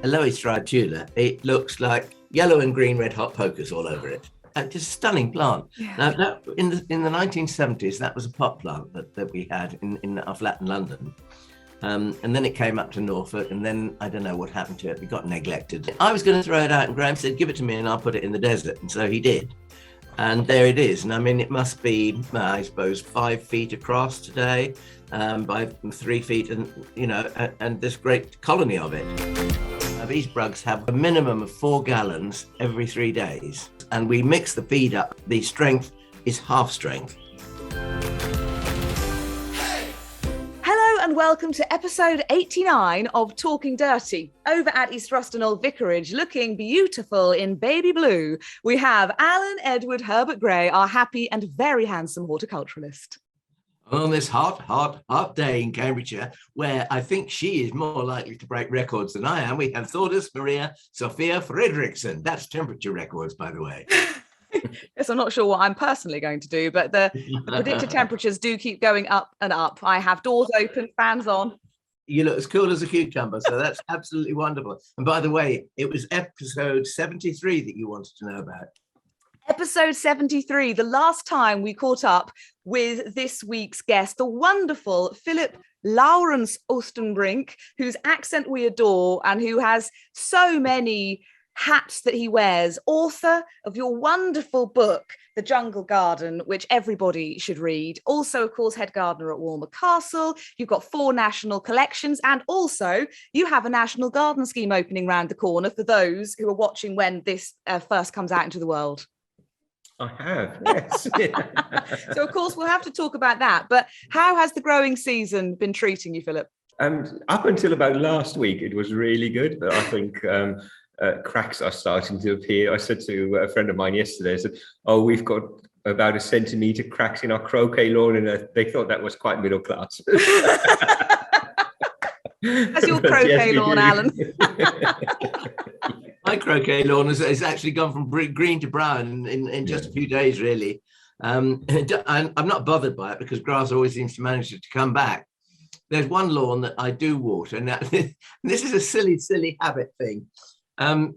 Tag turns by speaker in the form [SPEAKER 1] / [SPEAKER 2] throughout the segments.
[SPEAKER 1] lowy striped tulip, it looks like yellow and green red hot pokers all over it. Just a stunning plant.
[SPEAKER 2] Yeah.
[SPEAKER 1] Now, in the 1970s, that was a pot plant that we had in our flat in London. And then it came up to Norfolk, and then I don't know what happened to it. It got neglected. I was going to throw it out, and Graham said, give it to me and I'll put it in the desert. And so he did. And there it is. And I mean, it must be, I suppose, 5 feet across today, by 3 feet, and this great colony of it. These brugs have a minimum of 4 gallons every 3 days. And we mix the feed up. The strength is half strength.
[SPEAKER 2] And welcome to episode 89 of Talking Dirty. Over at East Ruston Old VIcarage, looking beautiful in baby blue, we have Alan Edward Herbert Gray, our happy and very handsome horticulturalist.
[SPEAKER 1] On this hot day in Cambridgeshire, where I think she is more likely to break records than I am, we have Thordis Maria Sophia Fredriksson. That's temperature records, by the way.
[SPEAKER 2] Yes, I'm not sure what I'm personally going to do, but the predicted temperatures do keep going up and up. I have doors open, fans on.
[SPEAKER 1] You look as cool as a cucumber, so that's absolutely wonderful. And by the way, it was episode 73 that you wanted to know about.
[SPEAKER 2] Episode 73, the last time we caught up with this week's guest, the wonderful Philip Laurens Oostenbrink, whose accent we adore and who has so many hats that he wears, author of your wonderful book, The Jungle Garden, which everybody should read. Also, of course, head gardener at Walmer Castle. You've got 4 national collections, and also you have a national garden scheme opening round the corner for those who are watching when this first comes out into the world.
[SPEAKER 3] I have, yes.
[SPEAKER 2] So, of course, we'll have to talk about that. But how has the growing season been treating you, Philip?
[SPEAKER 3] Up until about last week, it was really good, but I think cracks are starting to appear. I said to a friend of mine yesterday, I said, oh, we've got about 1 centimetre cracks in our croquet lawn, and they thought that was quite middle class.
[SPEAKER 2] That's your croquet lawn, Alan.
[SPEAKER 1] My croquet lawn has actually gone from green to brown in just a few days, really. And I'm not bothered by it because grass always seems to manage to come back. There's one lawn that I do water. Now, this is a silly habit thing.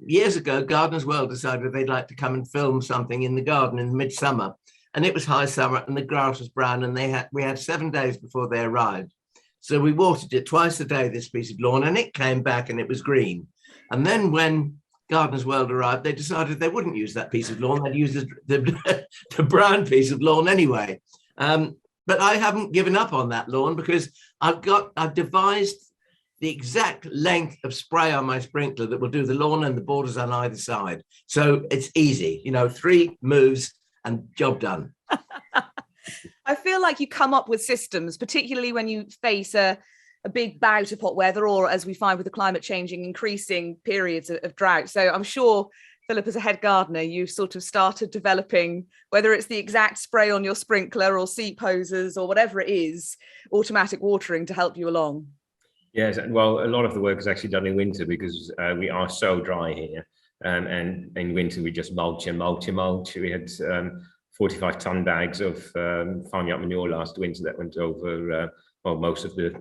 [SPEAKER 1] Years ago, Gardeners World decided they'd like to come and film something in the garden in midsummer. And it was high summer and the grass was brown, and we had 7 days before they arrived. So we watered it twice a day, this piece of lawn, and it came back and it was green. And then when Gardeners World arrived, they decided they wouldn't use that piece of lawn. They'd use the brown piece of lawn anyway. But I haven't given up on that lawn because I've devised the exact length of spray on my sprinkler that will do the lawn and the borders on either side. So it's easy, 3 moves and job done.
[SPEAKER 2] I feel like you come up with systems, particularly when you face a big bout of hot weather, or as we find with the climate changing, increasing periods of drought. So I'm sure, Philip, as a head gardener, you've sort of started developing, whether it's the exact spray on your sprinkler or seep hoses or whatever it is, automatic watering to help you along.
[SPEAKER 3] Yes, well, a lot of the work is actually done in winter because we are so dry here. And in winter, we just mulch. We had 45-ton bags of farmyard manure last winter that went over most of the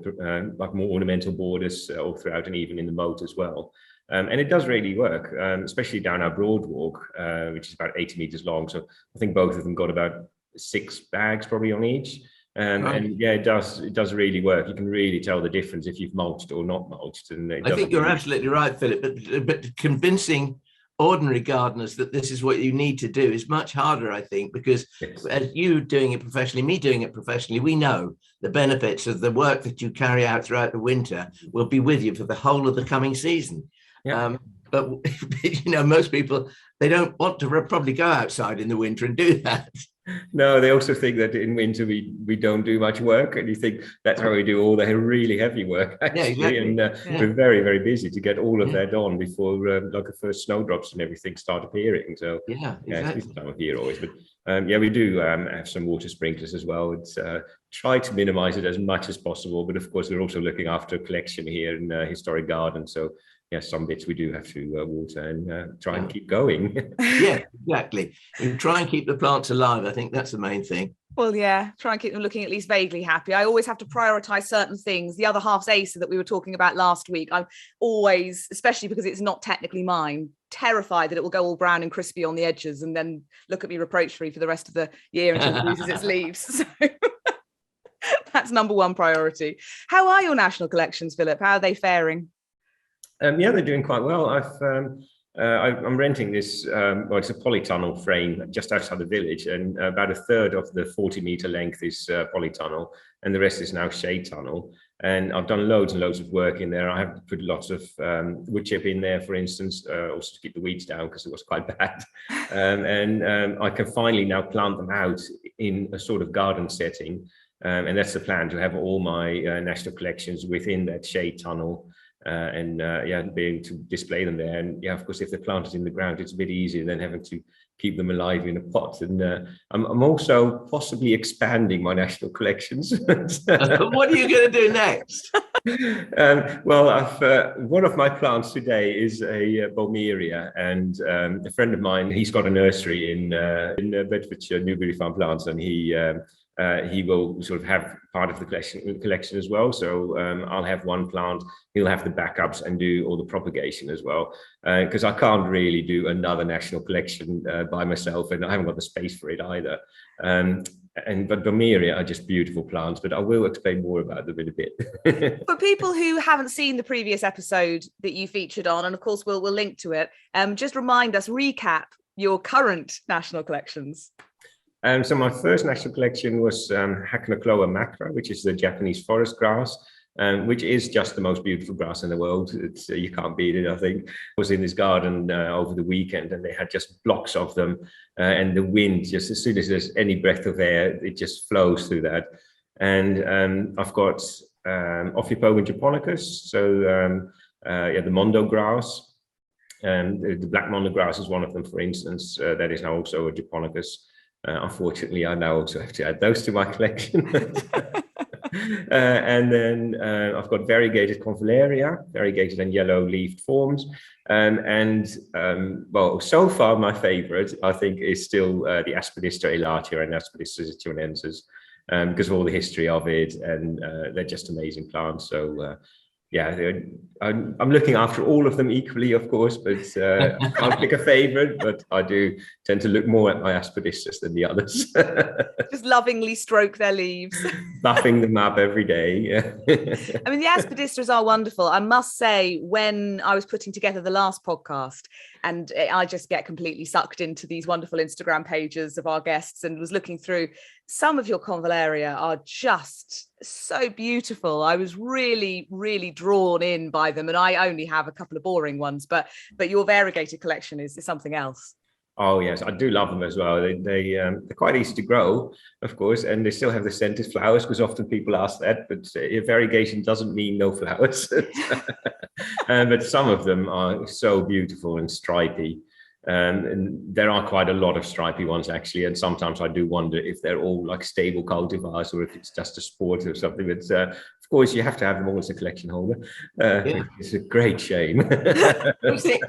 [SPEAKER 3] more ornamental borders all throughout, and even in the moat as well. And it does really work, especially down our broad walk, which is about 80 meters long. So I think both of them got about 6 bags probably on each.
[SPEAKER 1] Right.
[SPEAKER 3] And yeah, it does really work. You can really tell the difference if you've mulched or not mulched. And
[SPEAKER 1] I think you're absolutely right, Philip. But convincing ordinary gardeners that this is what you need to do is much harder, I think, because as you doing it professionally, me doing it professionally, we know the benefits of the work that you carry out throughout the winter will be with you for the whole of the coming season.
[SPEAKER 3] Yeah.
[SPEAKER 1] But most people, they don't want to probably go outside in the winter and do that.
[SPEAKER 3] No, they also think that in winter we don't do much work, and you think that's how we do all the really heavy work, actually. Yeah, exactly. And we're very, very busy to get all of that on before the first snowdrops and everything start appearing. So
[SPEAKER 1] exactly.
[SPEAKER 3] It's this time of year always. But Yeah, we do have some water sprinklers as well. It's try to minimize it as much as possible, but of course we're also looking after a collection here in historic garden. So yeah, some bits we do have to water and try and keep going.
[SPEAKER 1] Yeah, exactly. And try and keep the plants alive. I think that's the main thing.
[SPEAKER 2] Well, yeah, try and keep them looking at least vaguely happy. I always have to prioritize certain things. The other half's Acer that we were talking about last week, I'm always, especially because it's not technically mine, terrified that it will go all brown and crispy on the edges and then look at me reproachfully for the rest of the year until it loses its leaves. So that's number one priority. How are your national collections, Philip? How are they faring?
[SPEAKER 3] Yeah, they're doing quite well. I'm renting this, well, it's a polytunnel frame just outside the village, and about a third of the 40-meter length is polytunnel, and the rest is now shade tunnel. And I've done loads and loads of work in there. I have put lots of wood chip in there, for instance, also to keep the weeds down because it was quite bad. I can finally now plant them out in a sort of garden setting. And that's the plan, to have all my national collections within that shade tunnel. Yeah, being able to display them there. And yeah, of course, if they're planted in the ground, it's a bit easier than having to keep them alive in a pot. And I'm also possibly expanding my national collections.
[SPEAKER 1] What are you going to do next?
[SPEAKER 3] Well, one of my plants today is a Boehmeria, and a friend of mine, he's got a nursery in Bedfordshire, Newbury Farm Plants, and he will sort of have part of the collection as well. So I'll have one plant, he'll have the backups and do all the propagation as well. Because I can't really do another national collection by myself, and I haven't got the space for it either. But Boehmeria are just beautiful plants, but I will explain more about them in a bit.
[SPEAKER 2] For people who haven't seen the previous episode that you featured on, and of course we'll link to it, just recap your current national collections.
[SPEAKER 3] So my first national collection was Hakonechloa macra, which is the Japanese forest grass, which is just the most beautiful grass in the world. It's you can't beat it, I think. I was in this garden over the weekend, and they had just blocks of them, and the wind, just as soon as there's any breath of air, it just flows through that. And I've got Ophiopogon japonicus, so yeah, the mondo grass, and the black mondo grass is one of them, for instance. That is now also a japonicus. Unfortunately, I now also have to add those to my collection. And then I've got variegated Convallaria, variegated and yellow-leaved forms. Well, so far my favorite, I think, is still the Aspidistra elatior and Aspidistra zitronensis, because of all the history of it, and they're just amazing plants. So yeah, I'm looking after all of them equally, of course, but I can't pick a favorite, but I do tend to look more at my Aspidistras than the others.
[SPEAKER 2] Just lovingly stroke their leaves.
[SPEAKER 3] Buffing them up every day. Yeah.
[SPEAKER 2] I mean, the Aspidistras are wonderful. I must say, when I was putting together the last podcast, and I just get completely sucked into these wonderful Instagram pages of our guests and was looking through, some of your Convallaria are just so beautiful. I was really, really drawn in by them, and I only have a couple of boring ones, but your variegated collection is something else.
[SPEAKER 3] Oh yes, I do love them as well. They're quite easy to grow, of course, and they still have the scented flowers, because often people ask that, but variegation doesn't mean no flowers. But some of them are so beautiful and stripy. And there are quite a lot of stripy ones, actually, and sometimes I do wonder if they're all like stable cultivars or if it's just a sport or something. But of course, you have to have them all as a collection holder. Yeah. It's a great shame.
[SPEAKER 1] I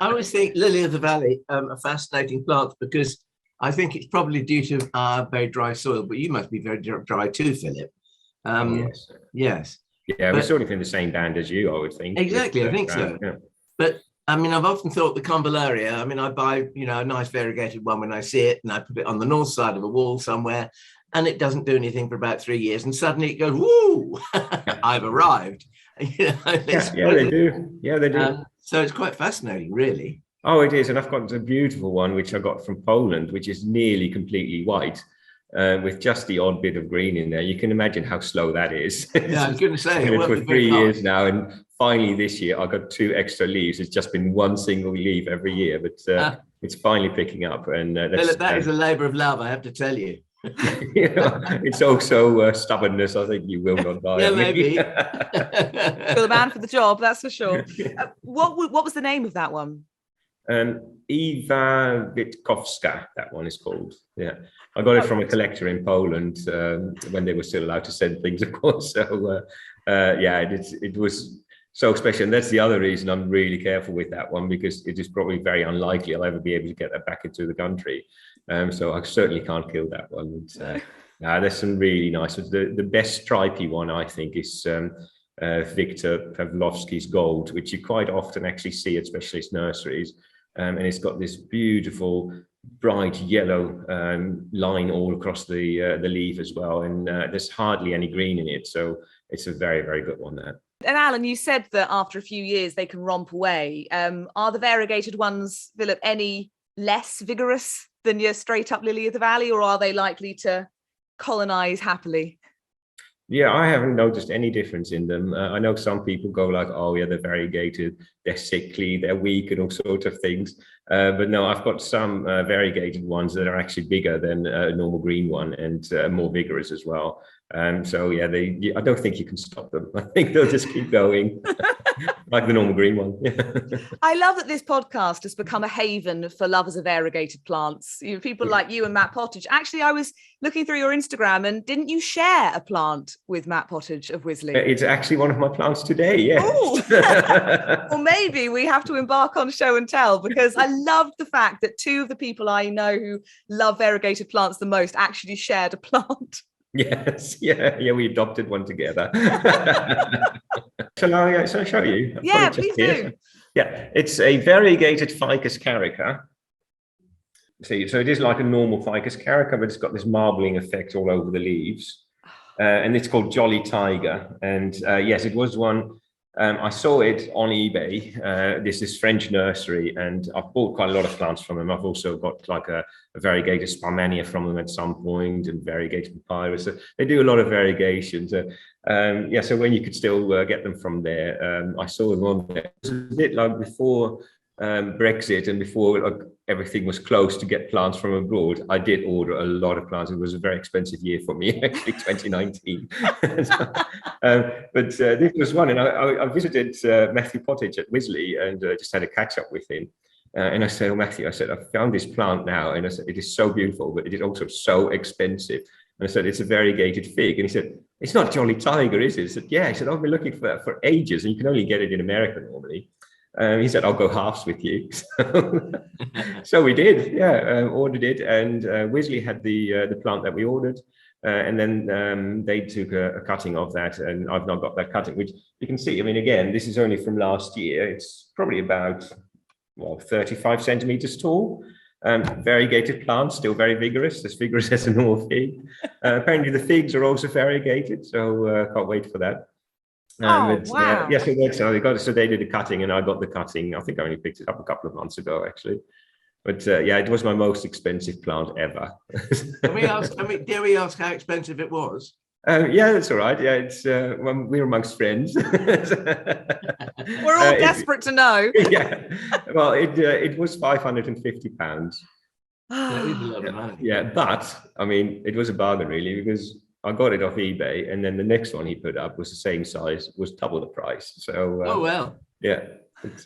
[SPEAKER 1] always think lily of the valley are fascinating plants, because I think it's probably due to our very dry soil, but you must be very dry too, Philip.
[SPEAKER 3] Yes.
[SPEAKER 1] Yes.
[SPEAKER 3] Yeah, we're sort of in the same band as you, I would think.
[SPEAKER 1] Exactly, I think so. Yeah. But I mean, I've often thought the Convallaria, I mean, I buy, a nice variegated one when I see it, and I put it on the north side of a wall somewhere, and it doesn't do anything for about 3 years, and suddenly it goes, woo, I've arrived.
[SPEAKER 3] Yeah, they do. Yeah, they do.
[SPEAKER 1] So it's quite fascinating, really.
[SPEAKER 3] Oh, it is. And I've got a beautiful one, which I got from Poland, which is nearly completely white, with just the odd bit of green in there. You can imagine how slow that is.
[SPEAKER 1] Yeah, I was going to say.
[SPEAKER 3] It for 3 years now, and finally this year I got 2 extra leaves. It's just been one single leaf every year, but it's finally picking up. And
[SPEAKER 1] that is a labour of love, I have to tell you.
[SPEAKER 3] It's also stubbornness. I think you will not die.
[SPEAKER 2] Yeah, maybe. You're the man for the job, that's for sure. What was the name of that one?
[SPEAKER 3] Ewa Witkowska, that one is called. Yeah, I got it from a collector in Poland when they were still allowed to send things, of course. So yeah, it was so special, and that's the other reason I'm really careful with that one, because it is probably very unlikely I'll ever be able to get that back into the country. So I certainly can't kill that one. There's some really nice ones. The best stripy one, I think, is Victor Pawlowski's Gold, which you quite often actually see at specialist nurseries. And it's got this beautiful bright yellow line all across the leaf as well, and there's hardly any green in it, so it's a very, very good one there.
[SPEAKER 2] And Alan, you said that after a few years they can romp away. Are the variegated ones, Philip, any less vigorous than your straight up lily of the valley, or are they likely to colonize happily?
[SPEAKER 3] Yeah, I haven't noticed any difference in them. I know some people go like, oh yeah, they're variegated, they're sickly, they're weak and all sorts of things. But no, I've got some variegated ones that are actually bigger than a normal green one, and more vigorous as well. So yeah, I don't think you can stop them. I think they'll just keep going. Like the normal green one.
[SPEAKER 2] I love that this podcast has become a haven for lovers of variegated plants. You know, people like you and Matt Pottage. Actually, I was looking through your Instagram, and didn't you share a plant with Matt Pottage of Wisley?
[SPEAKER 3] It's actually one of my plants today, yes.
[SPEAKER 2] Well, maybe we have to embark on show and tell, because I loved the fact that two of the people I know who love variegated plants the most actually shared a plant.
[SPEAKER 3] Yes, yeah, we adopted one together. Shall I show you?
[SPEAKER 2] Yeah, please do.
[SPEAKER 3] Yeah, it's a variegated Ficus carica. See, so it is like a normal Ficus carica, but it's got this marbling effect all over the leaves. And it's called Jolly Tiger. And yes, it was one. I saw it on eBay. There's this French nursery, and I've bought quite a lot of plants from them. I've also got like a variegated Smallanthus from them at some point, and variegated papyrus. So they do a lot of variegations. Yeah, so when you could still get them from there, I saw them on there. It was a bit like before Brexit and before like everything was closed to get plants from abroad. I did order a lot of plants. It was a very expensive year for me, actually, 2019. But this was one, and I visited Matthew Pottage at Wisley and just had a catch up with him. And I said, oh, Matthew, I said, I found this plant now, and I said, it is so beautiful, but it is also so expensive. And I said, it's a variegated fig. And he said, it's not Jolly Tiger, is it? I said, yeah. He said, I've been looking for that for ages, and you can only get it in America normally. He said, I'll go halves with you. So we did, yeah, ordered it. And Wisley had the plant that we ordered. And then they took a cutting of that, and I've not got that cutting, which you can see. I mean, again, this is only from last year. It's probably about, well, 35 centimeters tall. Variegated plant, still very vigorous, as vigorous as a normal fig. Apparently the figs are also variegated, so can't wait for that.
[SPEAKER 2] Wow.
[SPEAKER 3] Yes, so they did a cutting, and I got the cutting. I think I only picked it up a couple of months ago, actually. But yeah, it was my most expensive plant ever.
[SPEAKER 1] Dare we ask how expensive it was?
[SPEAKER 3] Yeah, that's all right. Yeah, it's well, we're amongst friends.
[SPEAKER 2] We're all desperate to know.
[SPEAKER 3] Yeah, well, it was £550.
[SPEAKER 1] That is a lot of money.
[SPEAKER 3] Yeah, but I mean, it was a bargain really, because I got it off eBay, and then the next one he put up was the same size, was double the price. So
[SPEAKER 1] oh well,
[SPEAKER 3] yeah. It's,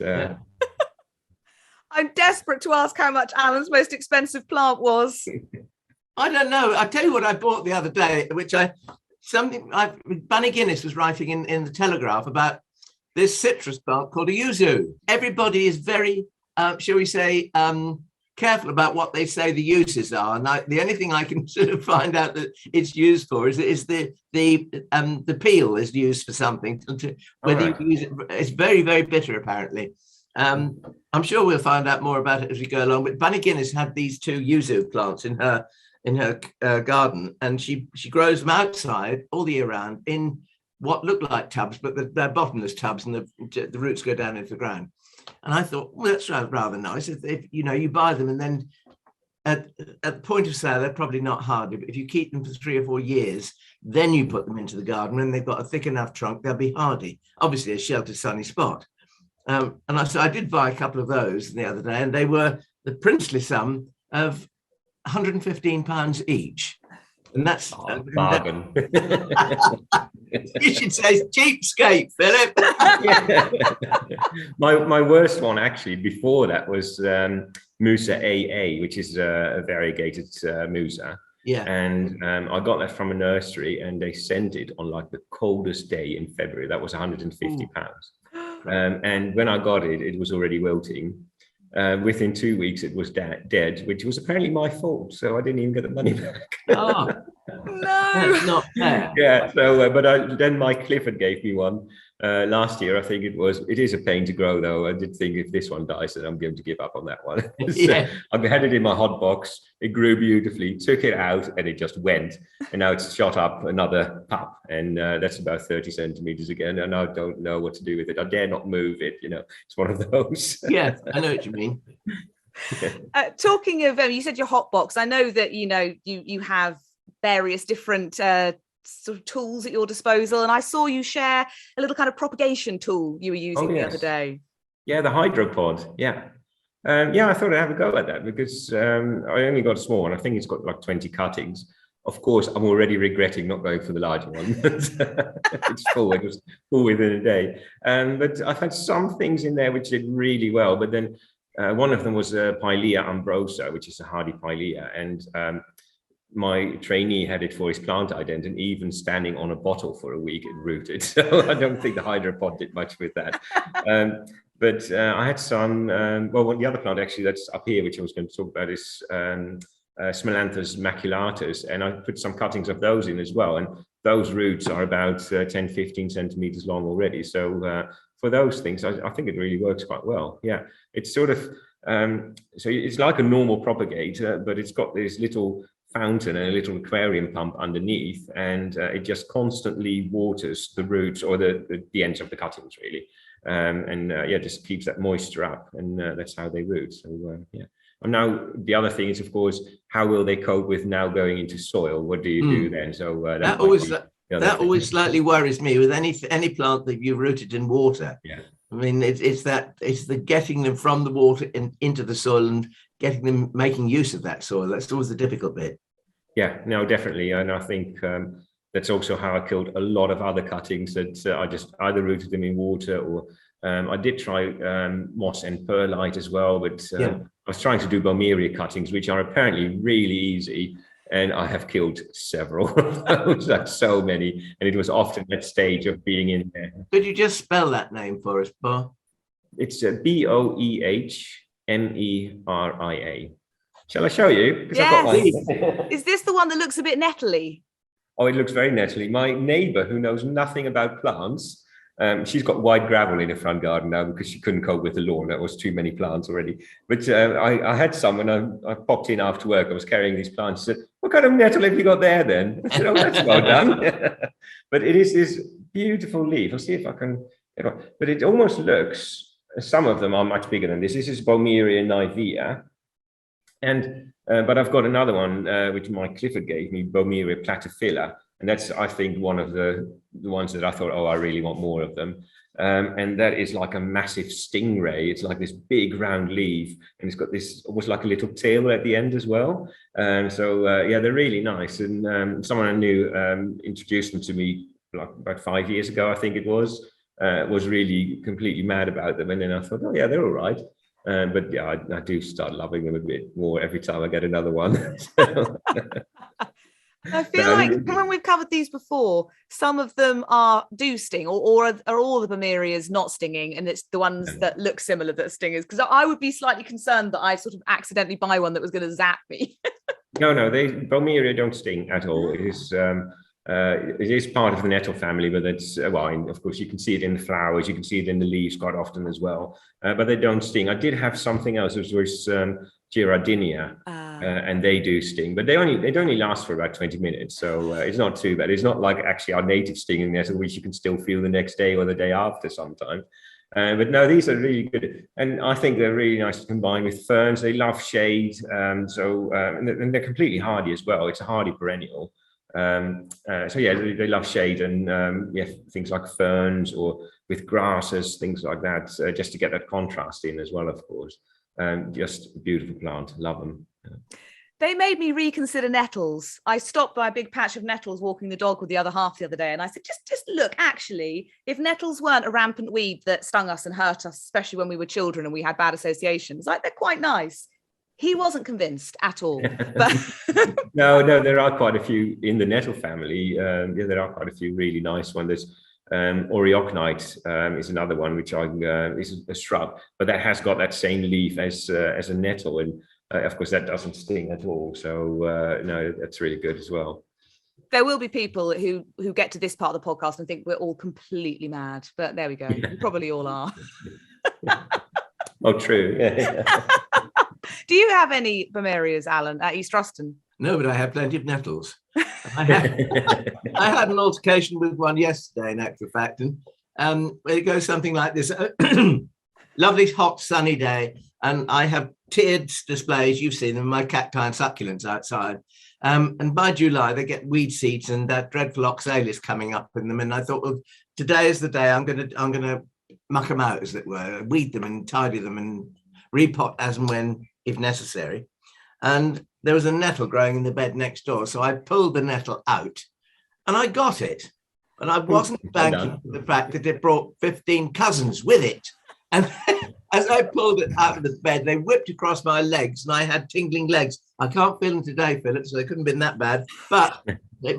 [SPEAKER 2] I'm desperate to ask how much Alan's most expensive plant was.
[SPEAKER 1] I don't know. I'll tell you what I bought the other day, which Bunny Guinness was writing in the Telegraph about this citrus plant called a yuzu. Everybody is very, shall we say, careful about what they say the uses are. And the only thing I can sort of find out that it's used for is the peel is used for something. Whether you use it, it's very, very bitter apparently. I'm sure we'll find out more about it as we go along. But Bunny Guinness had these two yuzu plants in her garden, and she grows them outside all the year round in what look like tubs, but they're bottomless tubs, and the roots go down into the ground. And I thought, well, that's rather nice. If you buy them, and then at the point of sale, they're probably not hardy, but if you keep them for 3 or 4 years, then you put them into the garden, and they've got a thick enough trunk, they'll be hardy. Obviously, a sheltered, sunny spot. And I did buy a couple of those the other day, and they were the princely sum of £115 each. And that's
[SPEAKER 3] bargain.
[SPEAKER 1] You should say cheapskate, Philip.
[SPEAKER 3] My worst one actually before that was Musa Ae Ae, which is a variegated Musa.
[SPEAKER 1] Yeah.
[SPEAKER 3] And I got that from a nursery, and they sent it on like the coldest day in February. That was 150 pounds. And when I got it, it was already wilting. Within 2 weeks, it was dead, which was apparently my fault. So I didn't even get the money back.
[SPEAKER 1] Oh,
[SPEAKER 2] No.
[SPEAKER 1] that's not fair.
[SPEAKER 3] Yeah. So, then my Clifford gave me one last year. I think it was. It is a pain to grow, though. I did think if this one dies, then I'm going to give up on that one. So
[SPEAKER 1] Yeah.
[SPEAKER 3] I had it in my hot box. It grew beautifully. Took it out, and it just went. And now it's shot up another pup, and that's about 30 centimeters again. And I don't know what to do with it. I dare not move it. You know, it's one of those.
[SPEAKER 1] Yeah, I know what you mean.
[SPEAKER 2] Talking of, you said your hot box. I know that you have various different sort of tools at your disposal, and I saw you share a little kind of propagation tool you were using the other day.
[SPEAKER 3] Yeah, the hydropod. Yeah. I thought I'd have a go at that because I only got a small one. I think it's got like 20 cuttings. Of course, I'm already regretting not going for the larger one. It's full. It was full within a day. But I've had some things in there which did really well. But then one of them was a Pilea umbrosa, which is a hardy Pilea. And my trainee had it for his plant ident, and even standing on a bottle for a week, it rooted. So I don't think the hydropod did much with that. But I had some, the other plant actually that's up here, which I was going to talk about, is Smallanthus maculatus. And I put some cuttings of those in as well. And those roots are about 10, 15 centimeters long already. So for those things, I think it really works quite well. Yeah, it's sort of, so it's like a normal propagator, but it's got this little fountain and a little aquarium pump underneath, and it just constantly waters the roots or the ends of the cuttings really, just keeps that moisture up, and that's how they root. So and now the other thing is, of course, how will they cope with now going into soil? What do you do then? So
[SPEAKER 1] that always slightly worries me with any plant that you've rooted in water.
[SPEAKER 3] Yeah,
[SPEAKER 1] I mean, it's the getting them from the water into the soil and getting them making use of that soil. That's always the difficult bit.
[SPEAKER 3] Yeah, no, definitely. And I think that's also how I killed a lot of other cuttings that I just either rooted them in water, or I did try moss and perlite as well. But I was trying to do Boehmeria cuttings, which are apparently really easy. And I have killed several of those, like so many. And it was often that stage of being in there.
[SPEAKER 1] Could you just spell that name for us, Bo?
[SPEAKER 3] It's Boehmeria. Shall I show you?
[SPEAKER 2] Yes. Is this the one that looks a bit nettly?
[SPEAKER 3] Oh, it looks very nettly. My neighbour, who knows nothing about plants, she's got white gravel in her front garden now because she couldn't cope with the lawn. That was too many plants already. But I had some when I popped in after work. I was carrying these plants. I said, "What kind of nettle have you got there then?" I said, "Oh, that's well done." But it is this beautiful leaf. I'll see if I can. But it almost looks. Some of them are much bigger than this. This is Boehmeria nivea. And but I've got another one which my Clifford gave me, Boehmeria platyphylla, and that's, I think, one of the ones that I thought, oh, I really want more of them. And that is like a massive stingray. It's like this big round leaf, and it's got this almost like a little tail at the end as well. They're really nice. And someone I knew introduced them to me like about 5 years ago, I think it was really completely mad about them. And then I thought, oh yeah, they're all right. But yeah, I do start loving them a bit more every time I get another one.
[SPEAKER 2] I feel like when we've covered these before, some of them do sting, or are all the Boehmerias not stinging, and it's the ones that look similar that are stingers? Because I would be slightly concerned that I sort of accidentally buy one that was going to zap me.
[SPEAKER 3] No, Boehmeria don't sting at all. It is part of the nettle family, but that's, of course, you can see it in the flowers, you can see it in the leaves quite often as well, but they don't sting. I did have something else, which was Girardinia, and they do sting, but they only last for about 20 minutes, so it's not too bad. It's not like actually our native stinging nettle, which you can still feel the next day or the day after sometimes. But no, these are really good, and I think they're really nice to combine with ferns. They love shade, and they're completely hardy as well. It's a hardy perennial. They love shade, and things like ferns or with grasses, things like that, just to get that contrast in as well, of course. Just a beautiful plant, love them.
[SPEAKER 2] They made me reconsider nettles. I stopped by a big patch of nettles walking the dog with the other half the other day, and I said, just look, actually, if nettles weren't a rampant weed that stung us and hurt us, especially when we were children and we had bad associations, like, they're quite nice. He wasn't convinced at all. But
[SPEAKER 3] No, there are quite a few in the nettle family. There are quite a few really nice ones. There's Oreocnide is another one, which is a shrub, but that has got that same leaf as a nettle, and of course that doesn't sting at all. So no, that's really good as well.
[SPEAKER 2] there will be people who get to this part of the podcast and think we're all completely mad, but there we go. You probably all are.
[SPEAKER 3] Oh, true. Yeah.
[SPEAKER 2] Do you have any Boehmerias, Alan, at East Ruston?
[SPEAKER 1] No, but I have plenty of nettles. I had an altercation with one yesterday, in actual fact, and it goes something like this. Lovely, hot, sunny day, and I have tiered displays, you've seen them, my cacti and succulents outside. And by July, they get weed seeds and that dreadful oxalis coming up in them. And I thought, well, today is the day I'm gonna muck them out, as it were, weed them and tidy them and repot as and when, if necessary. And there was a nettle growing in the bed next door, so I pulled the nettle out, and I got it. And I wasn't banking for the fact that it brought 15 cousins with it. And as I pulled it out of the bed, they whipped across my legs, and I had tingling legs. I can't feel them today, Philip, so they couldn't have been that bad. But it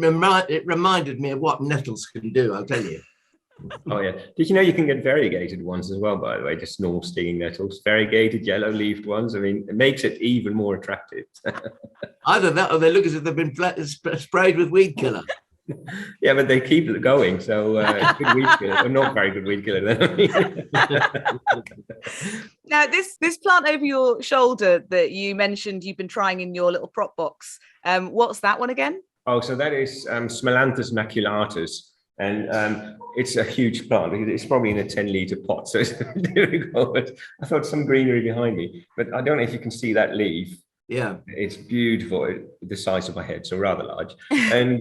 [SPEAKER 1] reminded me of what nettles can do, I'll tell you.
[SPEAKER 3] Oh, yeah. Did you know you can get variegated ones as well, by the way, just normal stinging nettles, variegated yellow-leaved ones? I mean, it makes it even more attractive.
[SPEAKER 1] Either that or they look as if they've been sprayed with weed killer.
[SPEAKER 3] Yeah, but they keep it going, so good weed killer, or not very good weed killer then.
[SPEAKER 2] Now, this plant over your shoulder that you mentioned you've been trying in your little prop box, what's that one again?
[SPEAKER 3] Oh, so that is Smallanthus maculatus. And it's a huge plant. It's probably in a 10-litre pot, so it's difficult. I thought some greenery behind me, but I don't know if you can see that leaf.
[SPEAKER 1] Yeah,
[SPEAKER 3] it's beautiful, the size of my head, so rather large. And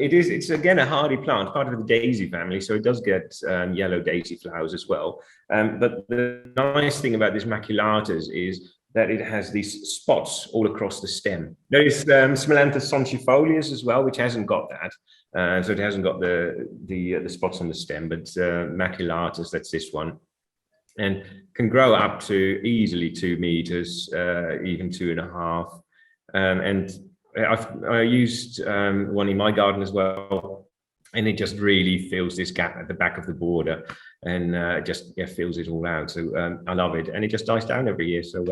[SPEAKER 3] it's again a hardy plant, part of the daisy family, so it does get yellow daisy flowers as well. But the nice thing about this maculatus is that it has these spots all across the stem. There is Smallanthus sonchifolius as well, which hasn't got that. So it hasn't got the spots on the stem, but maculatus, that's this one. And can grow up to easily 2 meters, even 2.5. And I used one in my garden as well, and it just really fills this gap at the back of the border, and just fills it all out. So I love it, and it just dies down every year. So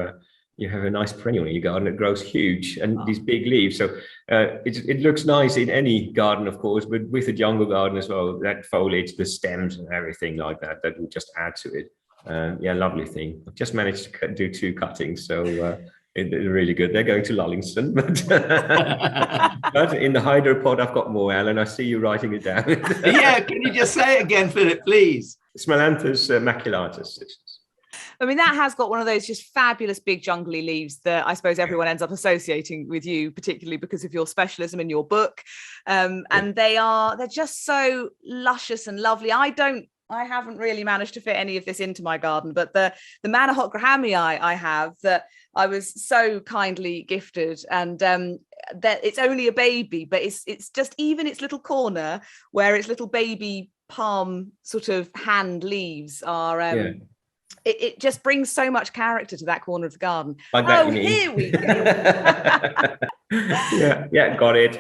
[SPEAKER 3] you have a nice perennial in your garden. It grows huge and these big leaves. So it looks nice in any garden, of course, but with a jungle garden as well, that foliage, the stems and everything like that, that will just add to it. Lovely thing. I've just managed to do 2 cuttings, so they're really good. They're going to Lullingstone, but, but in the hydropod, I've got more, Alan. I see you writing it down.
[SPEAKER 1] Yeah, can you just say it again, Philip, please?
[SPEAKER 3] Smallanthus maculatus.
[SPEAKER 2] I mean, that has got one of those just fabulous big jungly leaves that I suppose everyone ends up associating with you, particularly because of your specialism in your book. And they're just so luscious and lovely. I haven't really managed to fit any of this into my garden, but the Manihot grahamii I have, that I was so kindly gifted, and that it's only a baby, but it's just even its little corner where its little baby palm sort of hand leaves are. It just brings so much character to that corner of the garden. Here we go.
[SPEAKER 3] yeah, got it.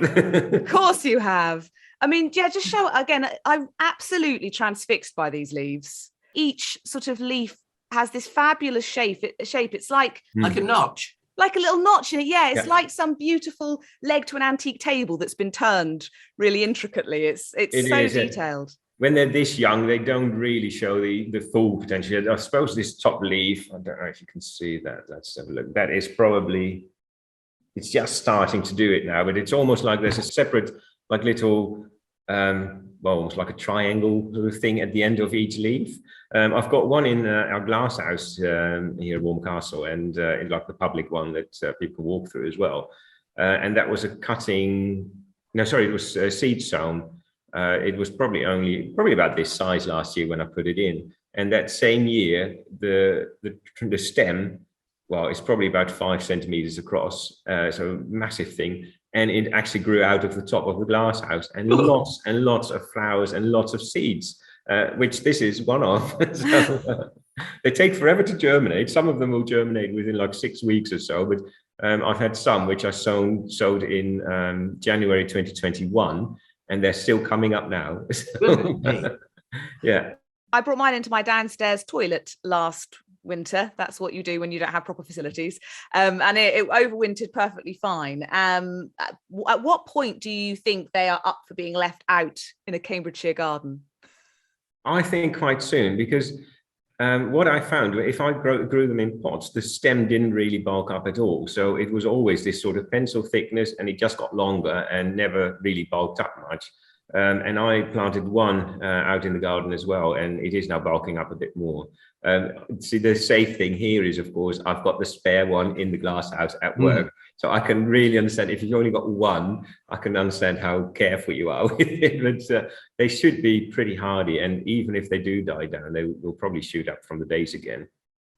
[SPEAKER 2] Of course you have. I mean, yeah, just show it again. I'm absolutely transfixed by these leaves. Each sort of leaf has this fabulous shape. It's like
[SPEAKER 1] a notch.
[SPEAKER 2] Like a little notch in it. Yeah, it's like some beautiful leg to an antique table that's been turned really intricately. It's so detailed.
[SPEAKER 3] When they're this young, they don't really show the full potential. I suppose this top leaf, I don't know if you can see that. Let's have a look. That is probably, it's just starting to do it now, but it's almost like there's a separate, like little, almost like a triangle sort of thing at the end of each leaf. I've got one in our glass house here at Walmer Castle, and in like the public one that people can walk through as well. And that was it was seed sown. It was probably about this size last year when I put it in, and that same year the stem well, it's probably about 5 centimeters across, so a massive thing. And it actually grew out of the top of the glass house, and lots of flowers and lots of seeds, which this is one of. So, they take forever to germinate. Some of them will germinate within like 6 weeks or so, but I've had some which I sowed in January 2021, and they're still coming up now. So, yeah.
[SPEAKER 2] I brought mine into my downstairs toilet last winter. That's what you do when you don't have proper facilities, and it overwintered perfectly fine. At what point do you think they are up for being left out in a Cambridgeshire garden?
[SPEAKER 3] I think quite soon, because what I found, if I grew them in pots, the stem didn't really bulk up at all. So it was always this sort of pencil thickness, and it just got longer and never really bulked up much. And I planted one out in the garden as well, and it is now bulking up a bit more. See, the safe thing here is, of course, I've got the spare one in the glass house at work. So I can really understand, if you've only got one, I can understand how careful you are with it. But they should be pretty hardy. And even if they do die down, they will probably shoot up from the base again.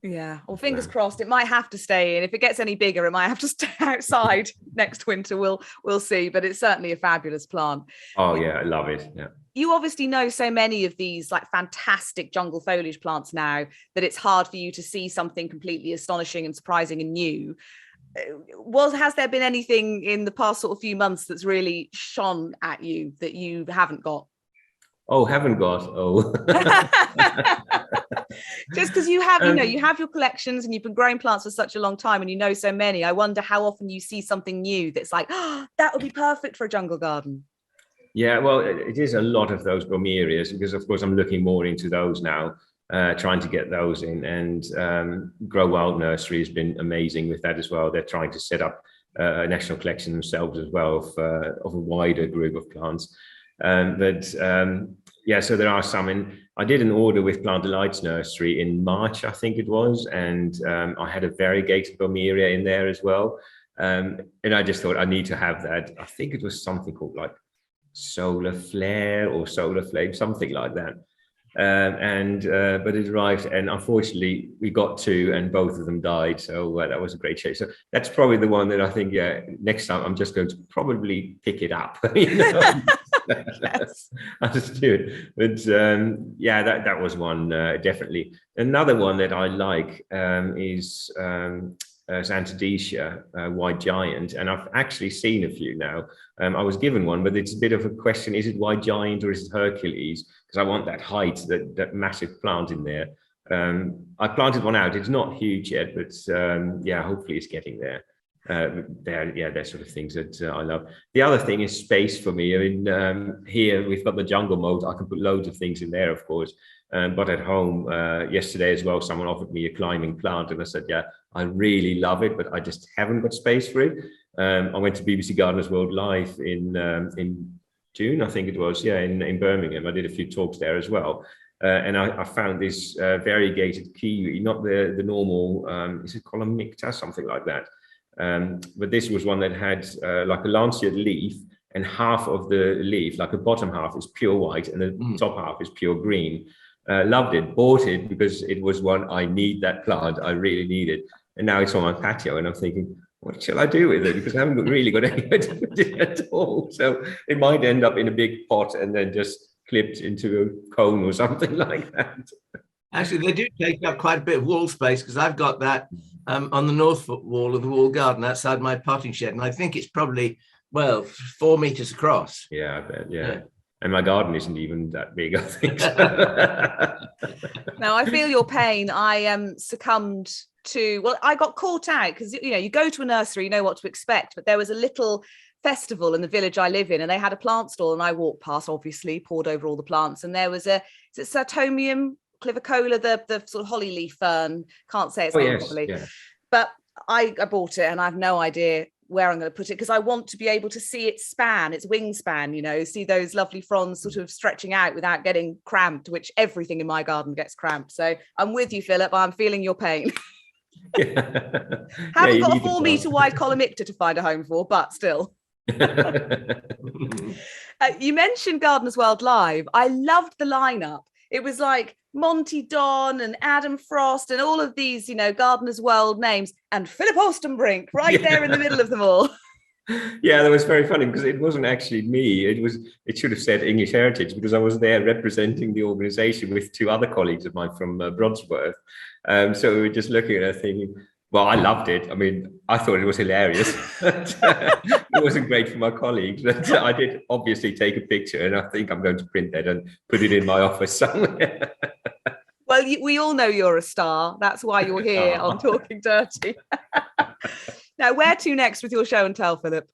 [SPEAKER 2] Yeah, well, fingers crossed. It might have to stay in. If it gets any bigger, it might have to stay outside next winter. We'll see. But it's certainly a fabulous plant.
[SPEAKER 3] Oh yeah, I love it. Yeah.
[SPEAKER 2] You obviously know so many of these like fantastic jungle foliage plants now that it's hard for you to see something completely astonishing and surprising and new. Has there been anything in the past sort of few months that's really shone at you that you haven't got?
[SPEAKER 3] Oh, haven't got. Oh.
[SPEAKER 2] Just because you have, you have your collections and you've been growing plants for such a long time and you know so many. I wonder how often you see something new that's like, oh, that would be perfect for a jungle garden.
[SPEAKER 3] Yeah, well, it is a lot of those Boehmerias, because of course I'm looking more into those now, trying to get those in. And Grow Wild Nursery has been amazing with that as well. They're trying to set up a national collection themselves as well of a wider group of plants. Yeah, so there are some. And I did an order with Plant Delights Nursery in March, I think it was, and I had a variegated Boehmeria in there as well. And I just thought I need to have that. I think it was something called like Solar Flare or Solar Flame, something like that. But it arrived, and unfortunately we got two and both of them died. So that was a great shame. So that's probably the one that I think, yeah, next time I'm just going to probably pick it up.
[SPEAKER 2] Yes.
[SPEAKER 3] I'll just do it. But yeah, that was one, definitely. Another one that I like is Zantedeschia, white giant, and I've actually seen a few now. I was given one, but it's a bit of a question: is it white giant or is it Hercules? Because I want that height, that massive plant in there. I planted one out. It's not huge yet, but yeah, hopefully it's getting there. They're sort of things that I love. The other thing is space for me. I mean, here we've got the jungle mode. I can put loads of things in there, of course. But at home, yesterday as well, someone offered me a climbing plant, and I said, yeah, I really love it, but I just haven't got space for it. I went to BBC Gardeners World Live in June, I think it was, yeah, in Birmingham. I did a few talks there as well. And I found this variegated kiwi, not the normal, is it columicta, something like that. But this was one that had like a lancet leaf, and half of the leaf, like the bottom half, is pure white and the top half is pure green. Loved it, bought it because it was one, I need that plant, I really need it. And now it's on my patio and I'm thinking, what shall I do with it? Because I haven't really got anywhere to put it at all. So it might end up in a big pot and then just clipped into a cone or something like that.
[SPEAKER 1] Actually, they do take up quite a bit of wall space, because I've got that on the north wall of the wall garden outside my potting shed, and I think it's probably, well, 4 meters across.
[SPEAKER 3] Yeah, I bet. Yeah. And my garden isn't even that big, I think.
[SPEAKER 2] Now, I feel your pain. I succumbed to, well, I got caught out because, you go to a nursery, you know what to expect, but there was a little festival in the village I live in, and they had a plant stall, and I walked past, obviously, poured over all the plants, and there was is it Sertomium clivicola, the sort of holly leaf fern, can't say its name properly. Yeah. But I bought it, and I have no idea where I'm going to put it, because I want to be able to see its wingspan, see those lovely fronds sort of stretching out without getting cramped, which everything in my garden gets cramped. So I'm with you, Philip. I'm feeling your pain. Haven't got a 4 meter wide columicta to find a home for, but still. You mentioned Gardeners World Live. I loved the lineup. It was like Monty Don and Adam Frost and all of these, Gardener's World names, and Philip Oostenbrink right there in the middle of them all.
[SPEAKER 3] Yeah, that was very funny because it wasn't actually me. It should have said English Heritage because I was there representing the organization with two other colleagues of mine from Brodsworth. So we were just looking at it thinking, well, I loved it. I mean, I thought it was hilarious. It wasn't great for my colleagues, but I did obviously take a picture, and I think I'm going to print that and put it in my office somewhere.
[SPEAKER 2] Well, we all know you're a star. That's why you're here on Talking Dirty. Now, where to next with your show and tell, Philip?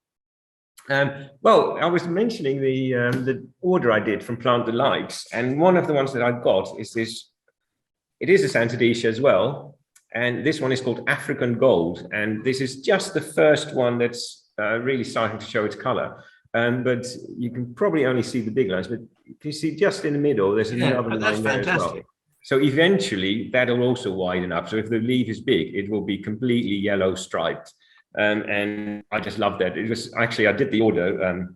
[SPEAKER 3] Well, I was mentioning the order I did from Plant Delights, and one of the ones that I got is this. It is a Zantedeschia as well, and this one is called African Gold, and this is just the first one that's really starting to show its color. But you can probably only see the big lines, but you see just in the middle, there's another line there as well. So eventually that'll also widen up. So if the leaf is big, it will be completely yellow striped. And I just love that. It was actually, I did the order.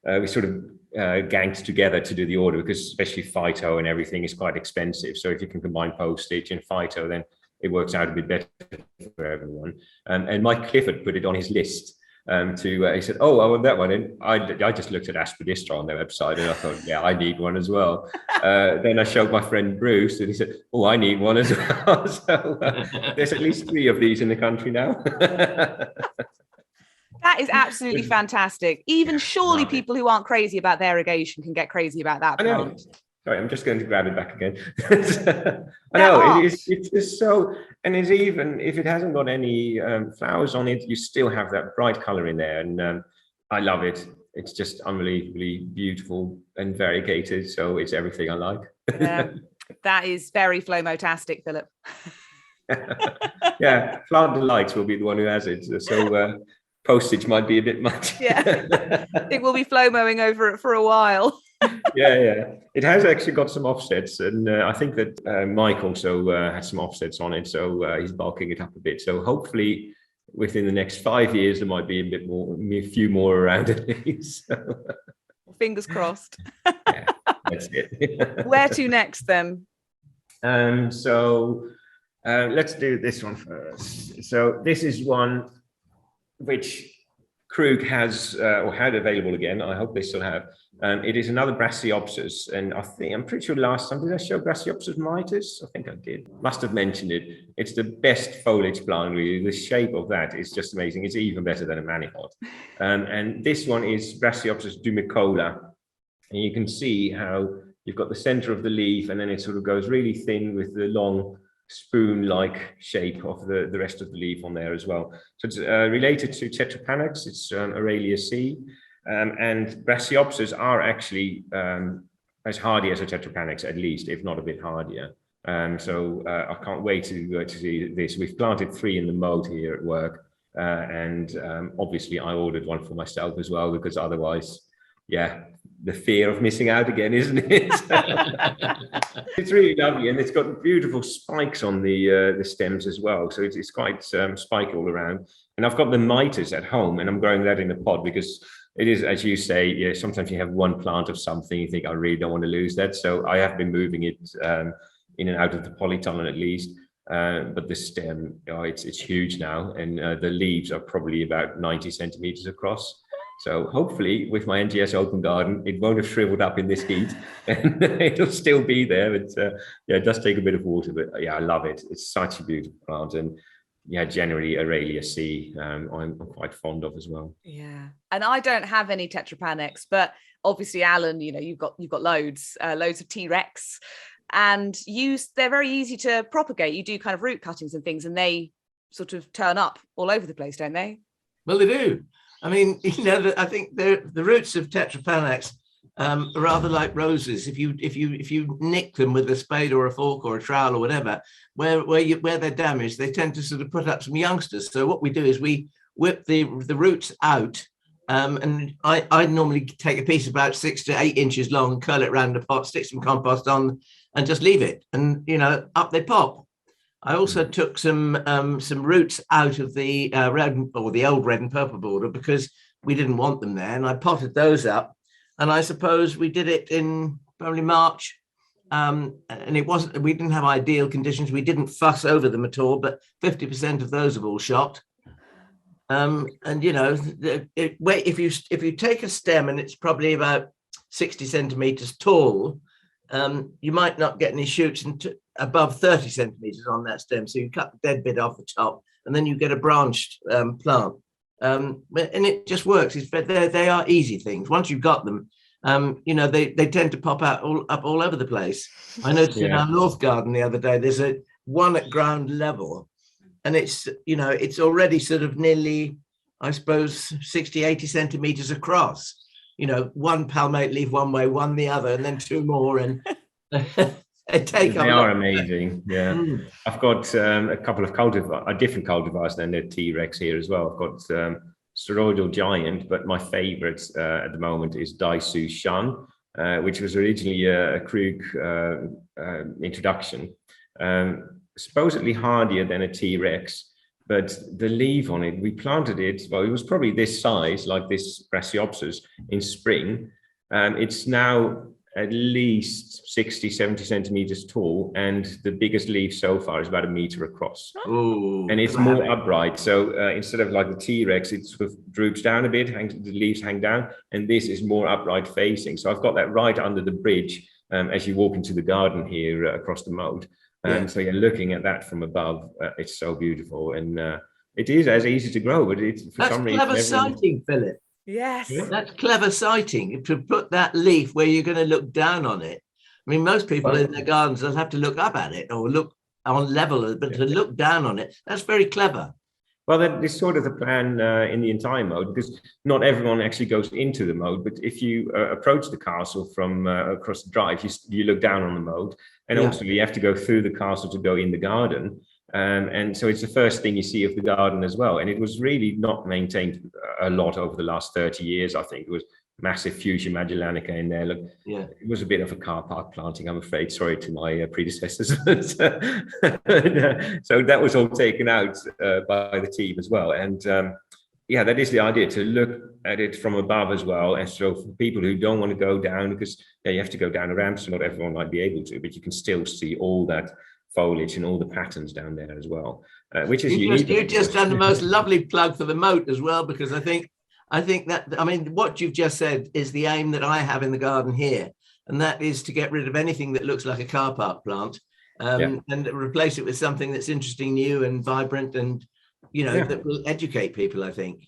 [SPEAKER 3] We sort of ganged together to do the order because especially phyto and everything is quite expensive. So if you can combine postage and phyto, then it works out a bit better for everyone. And Mike Clifford put it on his list. He said, "Oh, I want that one." And I just looked at Aspidistra on their website, and I thought, "Yeah, I need one as well." Then I showed my friend Bruce, and he said, "Oh, I need one as well." So there's at least 3 of these in the country now.
[SPEAKER 2] That is absolutely fantastic. Even surely people who aren't crazy about variegation can get crazy about that plant.
[SPEAKER 3] Sorry, I'm just going to grab it back again. I know, it's just so, and it's even, if it hasn't got any flowers on it, you still have that bright color in there. And I love it. It's just unbelievably beautiful and variegated. So it's everything I like.
[SPEAKER 2] Yeah, that is very Flomotastic, Philip.
[SPEAKER 3] Yeah, Plant Delights will be the one who has it. So postage might be a bit much.
[SPEAKER 2] Yeah, I think we'll be Flomoing over it for a while.
[SPEAKER 3] Yeah. It has actually got some offsets, and I think that Mike also has some offsets on it, so he's bulking it up a bit. So hopefully, within the next 5 years, there might be a few more around at least.
[SPEAKER 2] Fingers crossed.
[SPEAKER 3] Yeah, that's it.
[SPEAKER 2] Where to next, then?
[SPEAKER 3] So let's do this one first. So this is one which Krug has or had available again. I hope they still have. It is another Brassiops, and I'm pretty sure last time, did I show Brassiops mitis? I think I did. Must have mentioned it. It's the best foliage plant, really. The shape of that is just amazing. It's even better than a Manihot. And this one is Brassiops dumicola. And you can see how you've got the center of the leaf, and then it sort of goes really thin with the long spoon-like shape of the rest of the leaf on there as well. So it's related to Tetrapanax. It's Oreocnide. And Brassiops are actually as hardy as a Tetrapanax, at least, if not a bit hardier. So I can't wait to see this. We've planted 3 in the moat here at work. And obviously I ordered one for myself as well, because otherwise, yeah, the fear of missing out again, isn't it? It's really lovely, and it's got beautiful spikes on the stems as well. So it's quite spiky all around. And I've got the mitis at home, and I'm growing that in a pot because it is, as you say, yeah, sometimes you have one plant of something, you think, I really don't want to lose that. So I have been moving it in and out of the polytunnel at least. But the stem, it's huge now, and the leaves are probably about 90 centimeters across. So hopefully with my NGS open garden, it won't have shriveled up in this heat, and it'll still be there. But yeah, it does take a bit of water, but yeah, I love it. It's such a beautiful plant, and yeah, generally Oreocnide, I'm quite fond of as well.
[SPEAKER 2] Yeah, and I don't have any Tetrapanax, but obviously, Alan, you've got loads of T-Rex, and they're very easy to propagate. You do kind of root cuttings and things, and they sort of turn up all over the place, don't they?
[SPEAKER 1] Well, they do. I mean, I think the roots of Tetrapanax are rather like roses. If you nick them with a spade or a fork or a trowel or whatever, where they're damaged, they tend to sort of put up some youngsters. So what we do is we whip the roots out, and I normally take a piece about 6 to 8 inches long, curl it around the pot, stick some compost on, and just leave it, and up they pop. I also took some roots out of the the old red and purple border because we didn't want them there, and I potted those up. And I suppose we did it in probably March, and we didn't have ideal conditions. We didn't fuss over them at all, but 50% of those have all shot. And if you take a stem and it's probably about 60 centimeters tall, you might not get any shoots above 30 centimeters on that stem. So you cut the dead bit off the top, and then you get a branched plant. And it just works. They are easy things. Once you've got them, they tend to pop out all over the place. I noticed in our north garden the other day, there's one at ground level, and it's already sort of nearly, I suppose, 60, 80 centimeters across. One palmate leaf one way, one the other, and then two more, and
[SPEAKER 3] they are amazing. Yeah, I've got a couple of different cultivars than the T-Rex here as well. I've got Steroidal Giant, but my favorite at the moment is Daisu Shan, which was originally a Krug introduction, supposedly hardier than a T-Rex. But the leaf on it, we planted it, well, it was probably this size, like this Brassiops in spring. It's now at least 60, 70 centimeters tall, and the biggest leaf so far is about 1 meter across.
[SPEAKER 1] Ooh,
[SPEAKER 3] and it's more upright. So instead of like the T-Rex, it sort of droops down a bit, the leaves hang down, and this is more upright facing. So I've got that right under the bridge as you walk into the garden here across the moat. So you're looking at that from above. It's so beautiful, and it is as easy to grow, but it's for some reason.
[SPEAKER 1] That's clever sighting, Philip.
[SPEAKER 2] Yes,
[SPEAKER 1] that's clever sighting, to put that leaf where you're going to look down on it. I mean, most people in their gardens will have to look up at it or look on level, but to look down on it, that's very clever.
[SPEAKER 3] Well, that is sort of the plan in the entire moat, because not everyone actually goes into the moat. But if you approach the castle from across the drive, you look down on the moat, and also you have to go through the castle to go in the garden. And so it's the first thing you see of the garden as well. And it was really not maintained a lot over the last 30 years, I think. It was massive Fuchsia magellanica in there. Look, it was a bit of a car park planting, I'm afraid. Sorry to my predecessors. So that was all taken out by the team as well. And that is the idea, to look at it from above as well. And so for people who don't want to go down, because you have to go down a ramp, so not everyone might be able to, but you can still see all that foliage and all the patterns down there as well, which is unique.
[SPEAKER 1] You've just done the most lovely plug for the moat as well, because I think that, I mean, what you've just said is the aim that I have in the garden here, and that is to get rid of anything that looks like a car park plant, and replace it with something that's interesting, new and vibrant, and that will educate people, I think.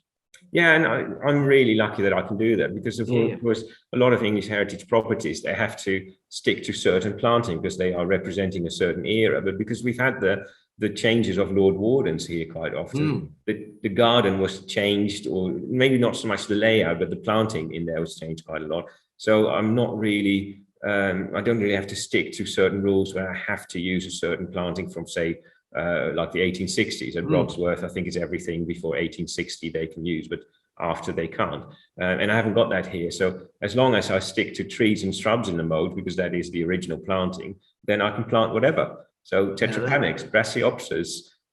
[SPEAKER 3] Yeah, and I'm really lucky that I can do that, because of course a lot of English heritage properties, they have to stick to certain planting because they are representing a certain era. But because we've had the changes of Lord Wardens here quite often, the garden was changed, or maybe not so much the layout, but the planting in there was changed quite a lot. So I'm not really, I don't really have to stick to certain rules where I have to use a certain planting from, say, like the 1860s. At Brodsworth, I think it's everything before 1860 they can use, but after they can't. And I haven't got that here. So as long as I stick to trees and shrubs in the moat, because that is the original planting, then I can plant whatever. So Tetrapanax, Brassiops.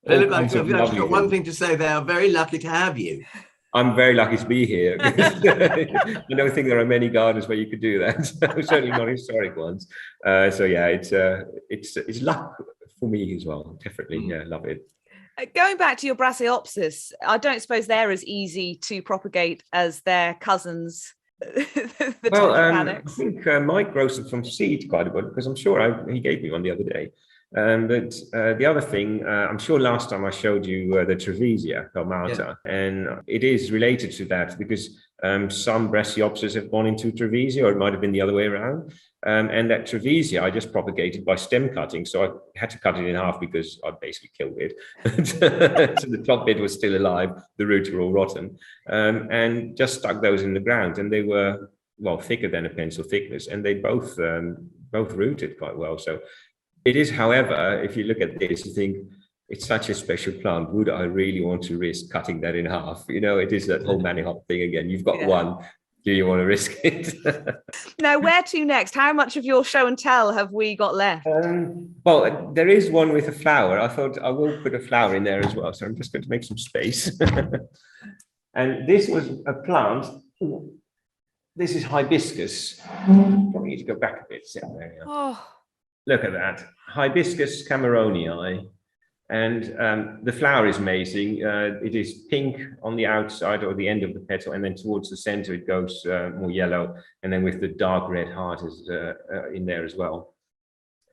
[SPEAKER 1] Philip, I've got one thing to say. They are very lucky to have you.
[SPEAKER 3] I'm very lucky to be here. I don't think there are many gardens where you could do that. Certainly not historic ones. It's luck for me as well. Definitely, love it.
[SPEAKER 2] Going back to your Brassiops, I don't suppose they're as easy to propagate as their cousins.
[SPEAKER 3] I think Mike grows them from seed quite a bit, because I'm sure he gave me one the other day. But the other thing, I'm sure last time I showed you the Trevesia palmata, and it is related to that, because some Brassiops have gone into Trevesia, or it might have been the other way around. And that Trevesia I just propagated by stem cutting. So I had to cut it in half because I basically killed it. So the top bit was still alive, the roots were all rotten, and just stuck those in the ground. And they were, well, thicker than a pencil thickness, and they both rooted quite well. So it is, however, if you look at this, you think, it's such a special plant. Would I really want to risk cutting that in half? It is that whole Manihot thing again. You've got one. Do you want to risk it?
[SPEAKER 2] Now, where to next? How much of your show and tell have we got left?
[SPEAKER 3] Well, there is one with a flower. I thought I will put a flower in there as well. So I'm just going to make some space. And this was a plant. This is hibiscus. Probably need to go back a bit. There you go. Look at that. Hibiscus cameronii. And the flower is amazing. It is pink on the outside or the end of the petal, and then towards the center it goes more yellow, and then with the dark red heart is in there as well.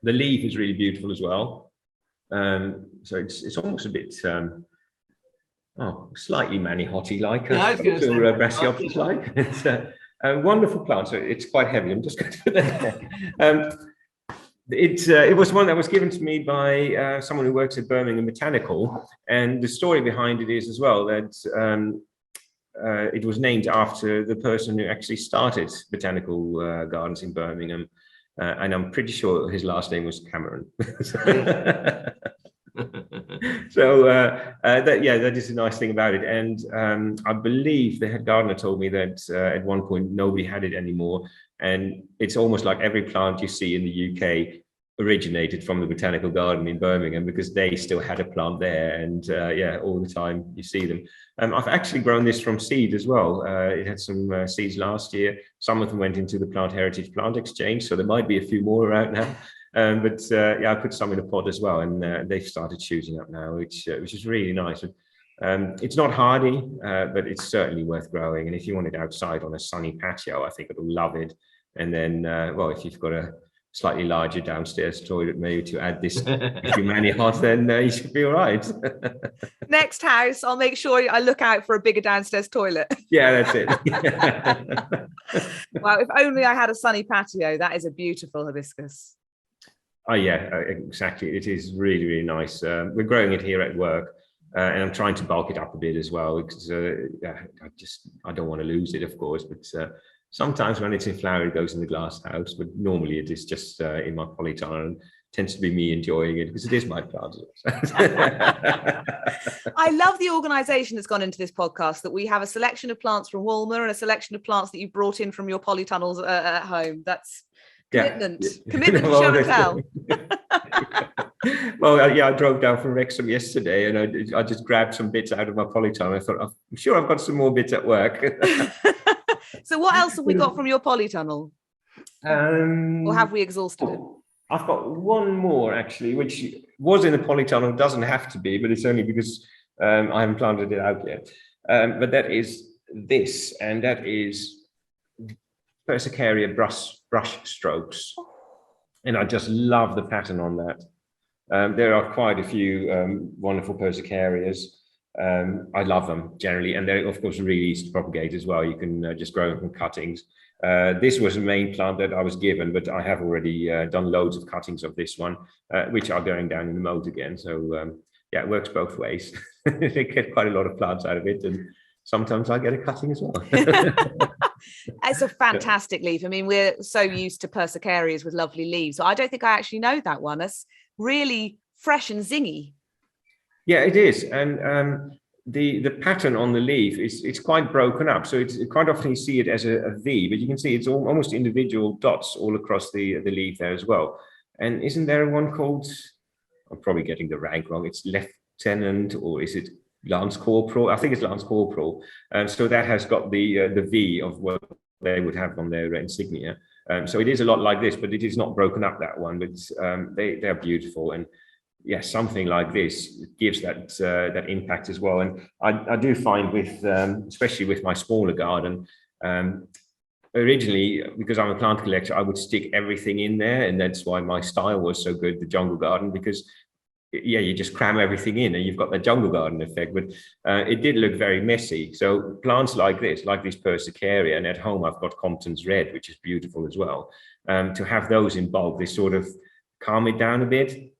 [SPEAKER 3] The leaf is really beautiful as well. So it's almost a bit slightly Manihot like, Brassiophis like. It's a wonderful plant. So it's quite heavy. I'm just going to put that there. It was one that was given to me by someone who works at Birmingham Botanical, and the story behind it is as well that it was named after the person who actually started botanical gardens in Birmingham, and I'm pretty sure his last name was Cameron. So that is a nice thing about it. And I believe the head gardener told me that at one point nobody had it anymore. And it's almost like every plant you see in the UK originated from the botanical garden in Birmingham, because they still had a plant there. And all the time you see them. I've actually grown this from seed as well. It had some seeds last year. Some of them went into the Plant Heritage Plant Exchange, so there might be a few more out now. I put some in a pot as well, and they've started shooting up now, which is really nice. It's not hardy, but it's certainly worth growing. And if you want it outside on a sunny patio, I think it'll love it. And then, if you've got a slightly larger downstairs toilet maybe to add this Manihot, then you should be all right.
[SPEAKER 2] Next house, I'll make sure I look out for a bigger downstairs toilet.
[SPEAKER 3] Yeah, that's it.
[SPEAKER 2] Well, if only I had a sunny patio. That is a beautiful hibiscus.
[SPEAKER 3] Oh yeah, exactly. It is really, really nice. We're growing it here at work, and I'm trying to bulk it up a bit as well, because I don't want to lose it, of course. But sometimes when it's in flower, it goes in the glass house. But normally it is just in my polytunnel, and tends to be me enjoying it because it is my plant.
[SPEAKER 2] I love the organisation that's gone into this podcast, that we have a selection of plants from Walmer and a selection of plants that you brought in from your polytunnels at home. That's commitment.
[SPEAKER 3] Yeah.
[SPEAKER 2] Commitment to show and tell.
[SPEAKER 3] Well, I drove down from Wrexham yesterday, and I just grabbed some bits out of my polytunnel. I thought, I'm sure I've got some more bits at work.
[SPEAKER 2] So what else have we got from your polytunnel? Or have we exhausted it?
[SPEAKER 3] I've got one more actually, which was in the polytunnel, doesn't have to be, but it's only because I haven't planted it out yet. But that is this, and that is Persicaria brush strokes. And I just love the pattern on that. There are quite a few wonderful Persicarias. I love them generally, and they're of course really easy to propagate as well. You can just grow them from cuttings. This was a main plant that I was given, but I have already done loads of cuttings of this one, which are going down in the mold again. So it works both ways. They get quite a lot of plants out of it, and sometimes I get a cutting as well.
[SPEAKER 2] It's a fantastic leaf. I mean, we're so used to Persicarias with lovely leaves. So I don't think I actually know that one. It's really fresh and zingy.
[SPEAKER 3] Yeah, it is. And the pattern on the leaf it's quite broken up. So it's quite often you see it as a V, but you can see it's almost individual dots all across the leaf there as well. And isn't there one called, I'm probably getting the rank wrong, it's Lieutenant, or is it Lance Corporal? I think it's Lance Corporal. So that has got the V of what they would have on their insignia. So it is a lot like this, but it is not broken up, that one. But they're beautiful, and yeah, something like this gives that impact as well. And I do find with especially with my smaller garden, originally, because I'm a plant collector, I would stick everything in there, and that's why my style was so good, the jungle garden, because you just cram everything in and you've got the jungle garden effect. But it did look very messy. So plants like this Persicaria, and at home I've got Compton's Red, which is beautiful as well. To have those in bulk, they sort of calm it down a bit.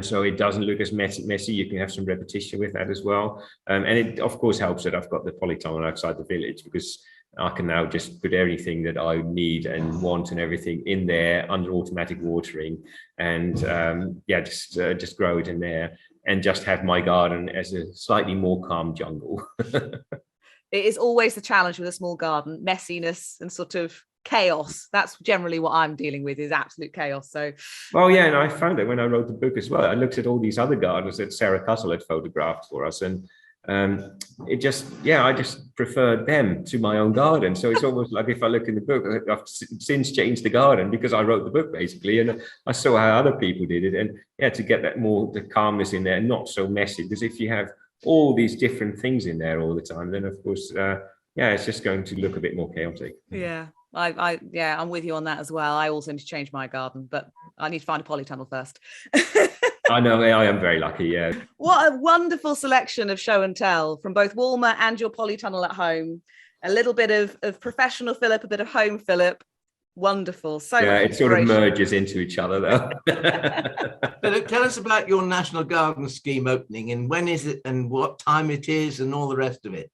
[SPEAKER 3] So it doesn't look as messy. You can have some repetition with that as well. And it of course helps that I've got the polytunnel outside the village, because I can now just put everything that I need and want and everything in there under automatic watering, and just grow it in there and just have my garden as a slightly more calm jungle.
[SPEAKER 2] It is always the challenge with a small garden, messiness and sort of chaos. That's generally what I'm dealing with, is absolute chaos. So,
[SPEAKER 3] well, yeah, and I found that when I wrote the book as well, I looked at all these other gardens that Sarah Cussell had photographed for us, and it just, I just prefer them to my own garden. So it's almost like if I look in the book, I've since changed the garden because I wrote the book basically, and I saw how other people did it, and to get that more the calmness in there, not so messy. Because if you have all these different things in there all the time, then of course, it's just going to look a bit more chaotic.
[SPEAKER 2] Yeah. I'm with you on that as well. I also need to change my garden, but I need to find a polytunnel first.
[SPEAKER 3] I know, I am very lucky, yeah.
[SPEAKER 2] What a wonderful selection of show and tell from both Walmer and your polytunnel at home. A little bit of professional Philip, a bit of home Philip. Wonderful. So
[SPEAKER 3] yeah, it sort of merges into each other though.
[SPEAKER 1] Philip, tell us about your National Garden Scheme opening, and when is it and what time it is and all the rest of it.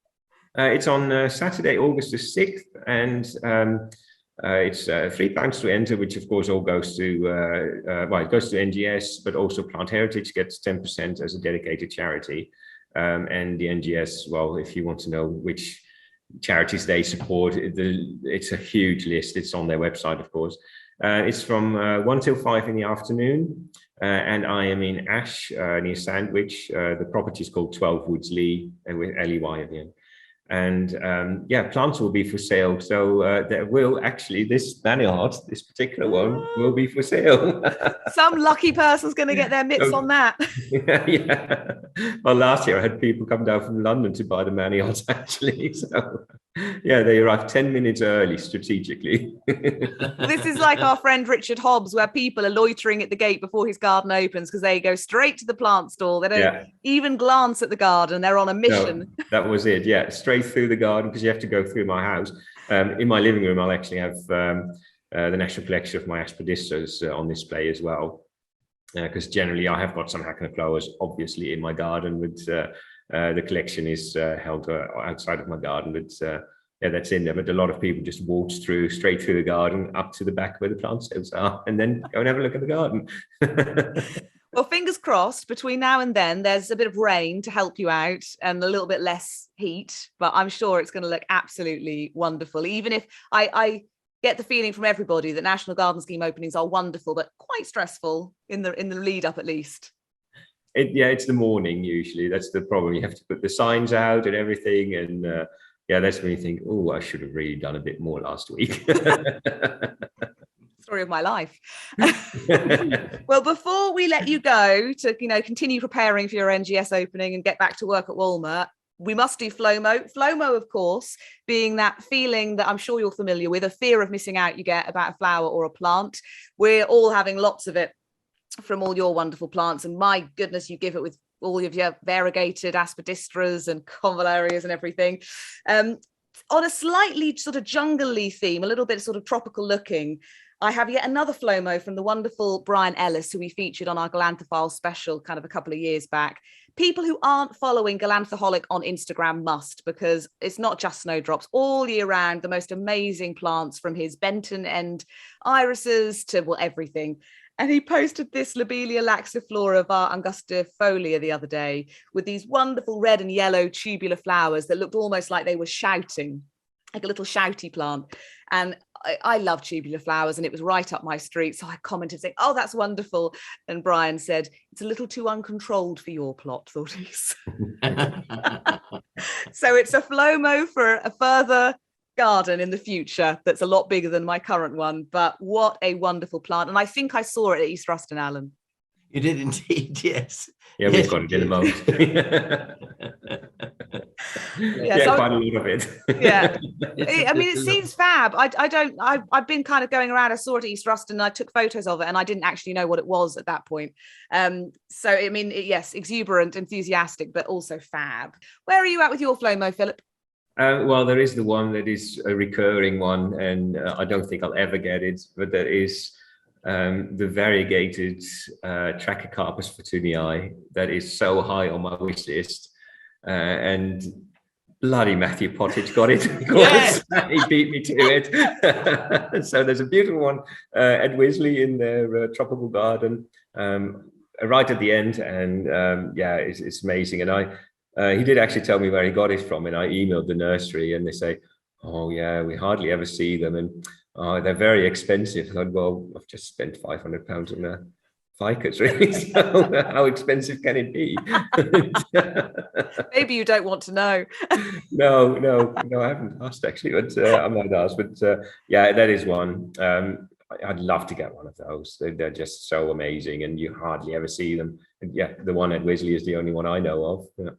[SPEAKER 3] It's on Saturday, August the 6th, and it's £3 to enter, which of course all goes to, it goes to NGS, but also Plant Heritage gets 10% as a dedicated charity. And the NGS, well, if you want to know which charities they support, it's a huge list. It's on their website, of course. It's from 1 till 5 in the afternoon. And I am in Ash, near Sandwich. The property is called 12 Woods Lee, with LEY at the end. And plants will be for sale. So there will actually, this Manihot, this particular one, will be for sale.
[SPEAKER 2] Some lucky person's going to get their mitts on that.
[SPEAKER 3] Yeah. Well, last year I had people come down from London to buy the Manihot actually. So yeah, they arrived 10 minutes early strategically.
[SPEAKER 2] This is like our friend Richard Hobbs, where people are loitering at the gate before his garden opens because they go straight to the plant stall. They don't even glance at the garden. They're on a mission.
[SPEAKER 3] No, that was it. Yeah, straight through the garden, because you have to go through my house. In my living room, I'll actually have the National Collection of my Aspidistras on display as well. Because generally I have got some Hakonechloas obviously in my garden, but the collection is held outside of my garden. But that's in there. But a lot of people just waltz straight through the garden up to the back where the plant sales are, and then go and have a look at the garden.
[SPEAKER 2] Well, fingers crossed, between now and then, there's a bit of rain to help you out and a little bit less heat, but I'm sure it's going to look absolutely wonderful. Even if I get the feeling from everybody that National Garden Scheme openings are wonderful, but quite stressful in the lead up at least.
[SPEAKER 3] It's the morning usually. That's the problem. You have to put the signs out and everything, and that's when you think, oh, I should have really done a bit more last week.
[SPEAKER 2] Story of my life. Well, before we let you go to continue preparing for your NGS opening and get back to work at Walmer, we must do FLOMO. FLOMO, of course, being that feeling that I'm sure you're familiar with, a fear of missing out you get about a flower or a plant. We're all having lots of it from all your wonderful plants, and my goodness, you give it with all of your variegated Aspidistras and Convallarias and everything. On a slightly sort of jungle-y theme, a little bit sort of tropical looking, I have yet another FLOMO from the wonderful Brian Ellis, who we featured on our Galanthophile special kind of a couple of years back. People who aren't following Galanthaholic on Instagram must, because it's not just snowdrops. All year round, the most amazing plants, from his Benton end irises to everything. And he posted this Lobelia laxiflora var angustifolia the other day with these wonderful red and yellow tubular flowers that looked almost like they were shouting, like a little shouty plant. And I love tubular flowers, and it was right up my street. So I commented saying, oh, that's wonderful. And Brian said, it's a little too uncontrolled for your plot, thought he. So it's a FLOMO for a further garden in the future that's a lot bigger than my current one. But what a wonderful plant. And I think I saw it at East Ruston, Alan.
[SPEAKER 1] You did indeed, yes.
[SPEAKER 3] Yeah, we've got it in a moment. Quite a lot of it.
[SPEAKER 2] Yeah, I mean, it seems fab. I've been kind of going around. I saw it at East Ruston and I took photos of it, and I didn't actually know what it was at that point. So I mean, yes, exuberant, enthusiastic, but also fab. Where are you at with your FLOMO, Philip?
[SPEAKER 3] Well, there is the one that is a recurring one, and I don't think I'll ever get it, but there is the variegated Trachycarpus fortunii that is so high on my wish list, and bloody Matthew Pottage got it. Yes! He beat me to it. So there's a beautiful one at Wisley in their tropical garden, right at the end, and it's amazing. And he did actually tell me where he got it from, and I emailed the nursery, and they say, oh yeah, we hardly ever see them, and they're very expensive. I thought, well, I've just spent £500 on Ficus, really. So how expensive can it be?
[SPEAKER 2] Maybe you don't want to know.
[SPEAKER 3] No, I haven't asked actually, but I might ask. But yeah, that is one. I'd love to get one of those. They're just so amazing, and you hardly ever see them. And yeah, the one at Wisley is the only one I know of. Yeah.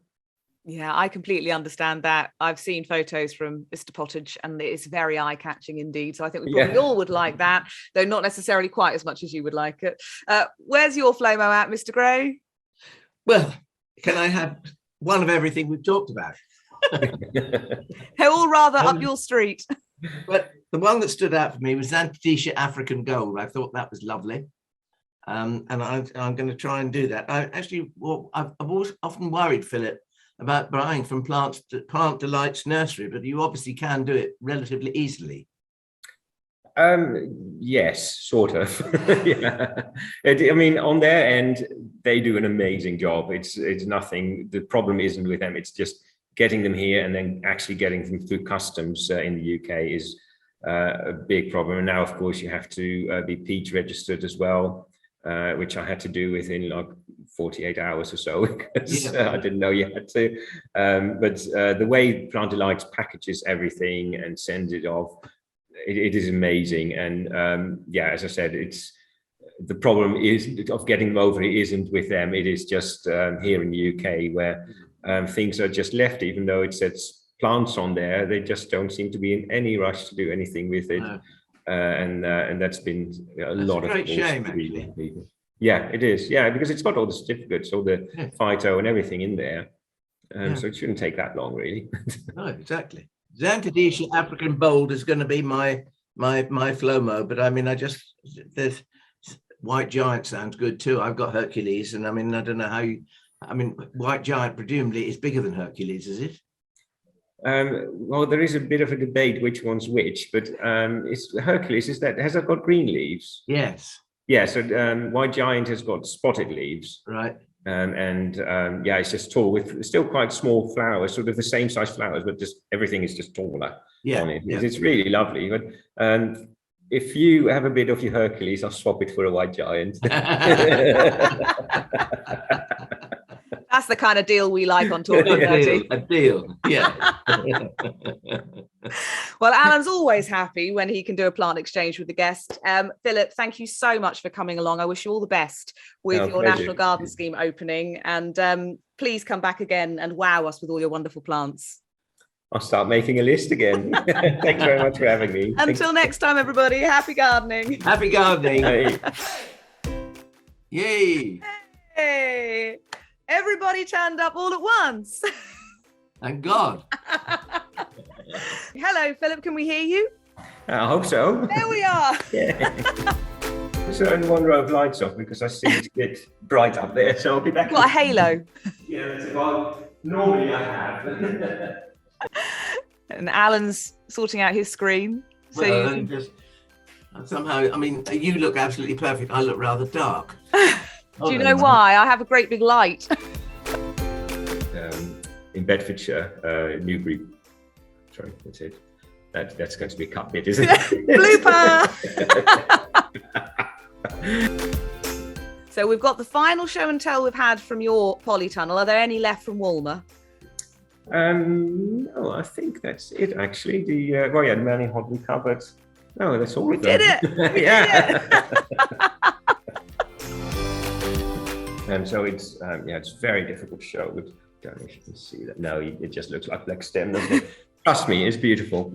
[SPEAKER 2] Yeah, I completely understand that. I've seen photos from Mr. Pottage and it's very eye-catching indeed. So I think we probably all would like that, though not necessarily quite as much as you would like it. Where's your Flomo at, Mr. Gray?
[SPEAKER 1] Well, can I have one of everything we've talked about?
[SPEAKER 2] They're all rather up your street.
[SPEAKER 1] But the one that stood out for me was Zantedeschia African Gold. I thought that was lovely. And I'm going to try and do that. I've always often worried, Philip, about buying from Plant Delight's nursery, but you obviously can do it relatively easily.
[SPEAKER 3] Yes, sort of. Yeah. I mean, on their end, they do an amazing job. It's nothing. The problem isn't with them. It's just getting them here and then actually getting them through customs in the UK is a big problem. And now, of course, you have to be peach registered as well, which I had to do within like 48 hours or so, because I didn't know you had to. But the way Plant Delight packages everything and sends it off, it is amazing. And yeah, as I said, the problem is of getting them over isn't with them. It is just here in the UK where things are just left, even though it says plants on there, they just don't seem to be in any rush to do anything with it. No. And that's been that's lot of great shame, actually. Yeah, it is. Yeah, because it's got all the certificates, all the phyto and everything in there. So it shouldn't take that long, really.
[SPEAKER 1] No, exactly. Zantedeschia African Bold is going to be my Flomo, but I mean, there's White Giant sounds good too. I've got Hercules, and I mean, I don't know how you. I mean, White Giant presumably is bigger than Hercules, is it?
[SPEAKER 3] Well, there is a bit of a debate which one's which, but it's Hercules. Has it got green leaves?
[SPEAKER 1] Yes.
[SPEAKER 3] Yeah, so White Giant has got spotted leaves.
[SPEAKER 1] Right.
[SPEAKER 3] Yeah, it's just tall with still quite small flowers, sort of the same size flowers, but just everything is just taller on it. Yeah. It's really lovely. But if you have a bit of your Hercules, I'll swap it for a White Giant.
[SPEAKER 2] That's the kind of deal we like on Talking Dirty.
[SPEAKER 1] A deal, yeah.
[SPEAKER 2] Well, Alan's always happy when he can do a plant exchange with the guest. Philip, thank you so much for coming along. I wish you all the best with your
[SPEAKER 3] pleasure.
[SPEAKER 2] National Garden Scheme opening. And please come back again and wow us with all your wonderful plants.
[SPEAKER 3] I'll start making a list again. Thanks very much for having me.
[SPEAKER 2] Until next time, everybody, happy gardening.
[SPEAKER 1] Happy gardening.
[SPEAKER 3] Hey.
[SPEAKER 1] Yay.
[SPEAKER 2] Hey. Everybody turned up all at once.
[SPEAKER 1] Thank God.
[SPEAKER 2] Hello, Philip, can we hear you?
[SPEAKER 3] I hope so.
[SPEAKER 2] There we are.
[SPEAKER 3] Yeah. Let's turn one row of lights off because I see it's a bit bright up there, so I'll be back.
[SPEAKER 2] Got a halo.
[SPEAKER 3] Yeah, that's about normally I have.
[SPEAKER 2] And Alan's sorting out his screen. So
[SPEAKER 1] well, just somehow, I mean, you look absolutely perfect. I look rather dark.
[SPEAKER 2] Do you know why? I have a great big light.
[SPEAKER 3] In Bedfordshire, Newbury. Sorry, that's it. That's going to be a cut bit, isn't it?
[SPEAKER 2] Blooper! So we've got the final show and tell we've had from your polytunnel. Are there any left from Walmer?
[SPEAKER 3] No, I think that's it, actually. The Manihot we covered. No, that's all of them.
[SPEAKER 2] We did it!
[SPEAKER 3] Yeah. And so it's it's a very difficult to show, but I don't know if you can see that. No, it just looks like black stem, doesn't it? Trust me, it's beautiful.